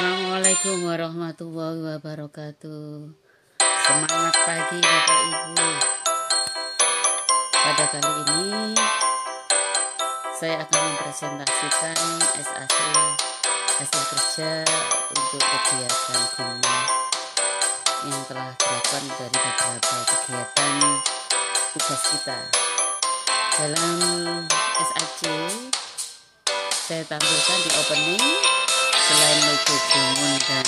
Assalamualaikum warahmatullahi wabarakatuh. Semangat pagi Bapak Ibu. Pada kali ini saya akan mempresentasikan SAC hasil kerja untuk kegiatan guna yang telah dilakukan dari beberapa kegiatan tugas kita. Dalam SAC saya tampilkan di opening, selain logo Bungun dan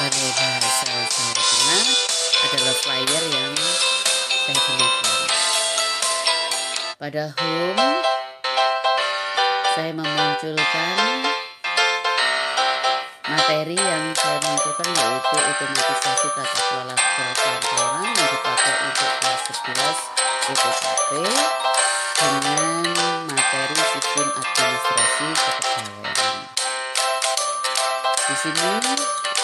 Balai Bahasa Jawa Tengah, adalah flyer yang saya gunakan. Pada home, saya memunculkan materi yang saya munculkan, yaitu otomatisasi tata kelola perkantoran yang dipakai untuk kelas 11 BPKP dengan materi sistem administrasi kepegawaian. Di sini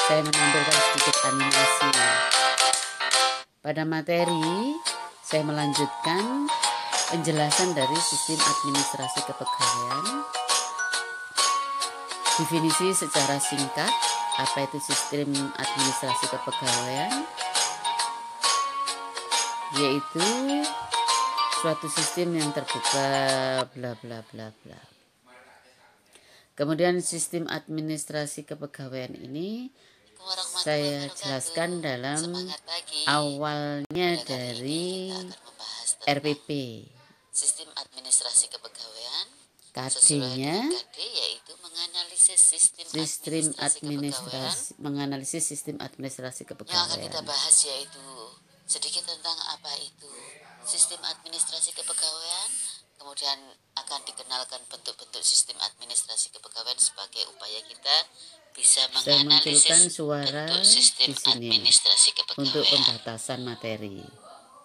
saya menampilkan sedikit animasi. Pada materi saya melanjutkan penjelasan dari sistem administrasi kepegawaian. Definisi secara singkat, apa itu sistem administrasi kepegawaian? Yaitu suatu sistem yang terbuka bla bla bla bla. Kemudian sistem administrasi kepegawaian ini saya jelaskan dalam awalnya dari RPP. Sistem administrasi kepegawaian, KD-nya yaitu menganalisis sistem administrasi kepegawaian. Yang akan kita bahas yaitu sedikit tentang apa itu sistem administrasi kepegawaian. Kemudian akan dikenalkan bentuk-bentuk sistem administrasi kepegawaian sebagai upaya kita bisa menganalisis bentuk sistem administrasi kepegawaian untuk pembatasan materi.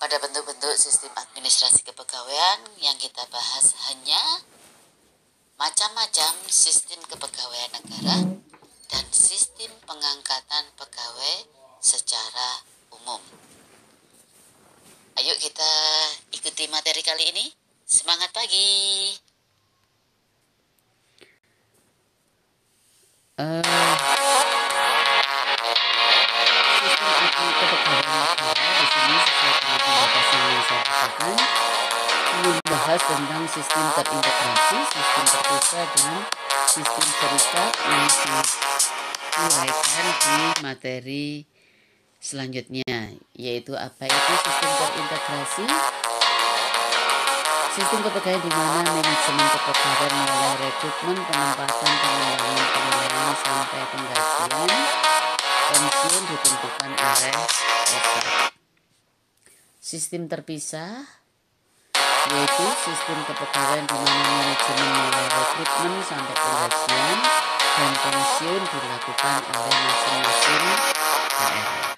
Pada bentuk-bentuk sistem administrasi kepegawaian yang kita bahas hanya macam-macam sistem kepegawaian negara dan sistem pengangkatan pegawai secara umum. Ayo kita ikuti materi kali ini. Semangat pagi. Sistem kepegawaian negara di sini sesuai dengan pembatasan yang saya katakan membahas tentang sistem terintegrasi, sistem terpisah, dan sistem serikat yang diuraikan di materi selanjutnya, yaitu apa itu sistem terintegrasi. Sistem kepegawaian di mana manajemen kepegawaian mulai rekrutmen, penempatan, pengembangan, penilaian sampai penggajian pensiun ditentukan oleh pusat. Sistem terpisah yaitu sistem kepegawaian di mana manajemen mulai rekrutmen sampai penggajian dan pensiun dilakukan oleh masing-masing daerah.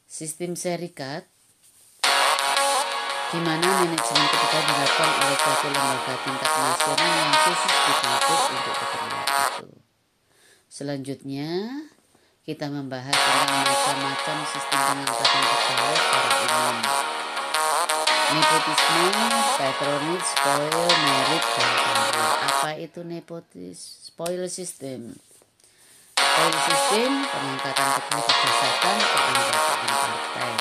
Sistem serikat di mana manajemen kepegawaian dilakukan oleh suatu lembaga tingkat nasional yang khusus dibentuk untuk keperluan itu. Selanjutnya, kita membahas tentang macam-macam sistem pengangkatan pegawai secara umum. Nepotisme, patronage, spoil, merit, dan pemberi. Apa itu nepotisme? Spoil system. Spoil system pengangkatan pegawai berdasarkan keanggotaan partai.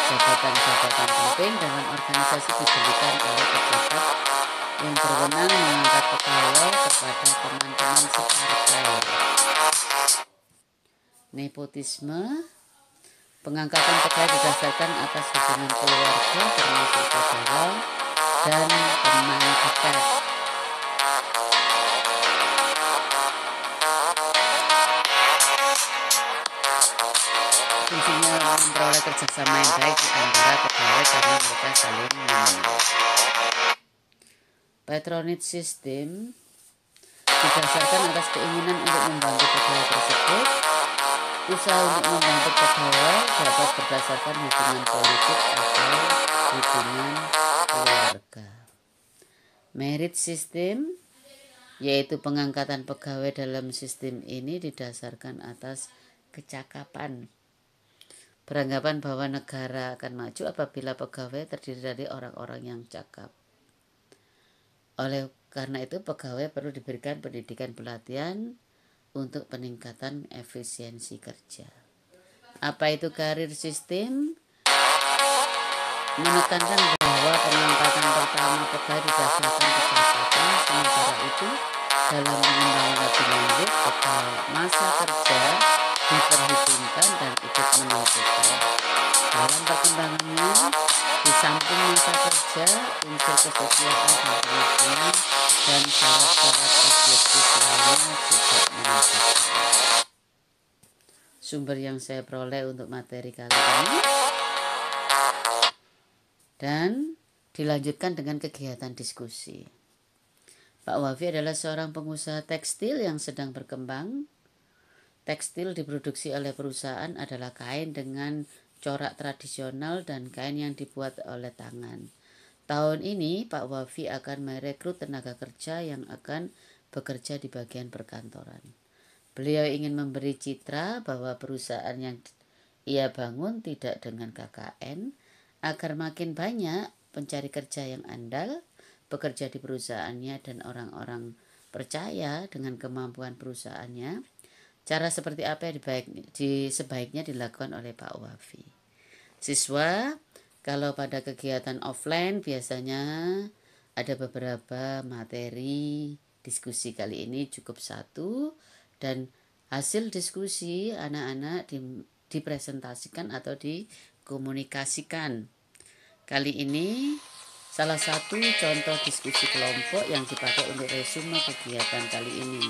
Jabatan-jabatan penting dalam organisasi diberikan oleh pejabat yang berwenang mengangkat pegawai kepada teman-teman separtai. Nepotisme, pengangkatan pegawai didasarkan atas hubungan keluarga termasuk saudara dan teman dekat. Fungsinya memperoleh kerjasama yang baik di antara pegawai karena mereka saling mengenal. Patronage system didasarkan atas keinginan untuk membantu pegawai tersebut. Usaha untuk membantu pegawai dapat berdasarkan hubungan politik atau hubungan keluarga. Merit system yaitu pengangkatan pegawai dalam sistem ini didasarkan atas kecakapan. Beranggapan bahwa negara akan maju apabila pegawai terdiri dari orang-orang yang cakap. Oleh karena itu pegawai perlu diberikan pendidikan pelatihan untuk peningkatan efisiensi kerja. Apa itu career system? Menekankan bahwa pengangkatan pertama pegawai didasarkan kecacatan, sementara itu dalam pengembangan lebih lanjut masa kerja diperhitungkan dan ikut menentukan. Dalam perkembangannya, di samping masa kerja, unsur kesesuaian dan pengertian dan syarat-syarat objektif lainnya juga menentukan. Sumber yang saya peroleh untuk materi kali ini dan dilanjutkan dengan kegiatan diskusi. Pak Wafi adalah seorang pengusaha tekstil yang sedang berkembang. Tekstil diproduksi oleh perusahaan adalah kain dengan corak tradisional dan kain yang dibuat oleh tangan. Tahun ini Pak Wafi akan merekrut tenaga kerja yang akan bekerja di bagian perkantoran. Beliau ingin memberi citra bahwa perusahaan yang ia bangun tidak dengan KKN, agar makin banyak pencari kerja yang andal bekerja di perusahaannya dan orang-orang percaya dengan kemampuan perusahaannya. Cara seperti apa yang sebaiknya dilakukan oleh Pak Wafi. Siswa, kalau pada kegiatan offline biasanya ada beberapa materi diskusi, kali ini cukup satu, dan hasil diskusi anak-anak dipresentasikan atau dikomunikasikan. Kali ini salah satu contoh diskusi kelompok yang dipakai untuk resume kegiatan kali ini.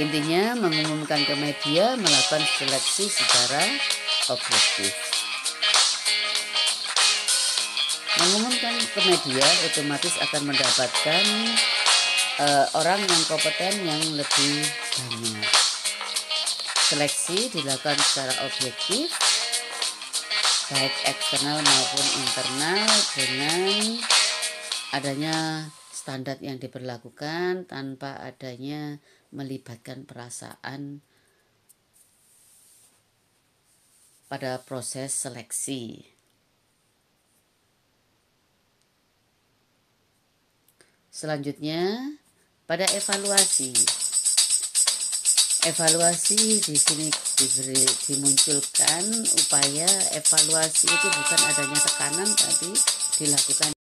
Intinya mengumumkan ke media, melakukan seleksi secara objektif. Mengumumkan ke media otomatis akan mendapatkan orang yang kompeten yang lebih banyak. Seleksi dilakukan secara objektif, baik eksternal maupun internal, dengan adanya standar yang diberlakukan tanpa adanya melibatkan perasaan pada proses seleksi. Selanjutnya pada evaluasi. Evaluasi di sini dimunculkan upaya evaluasi itu bukan adanya tekanan, tapi dilakukan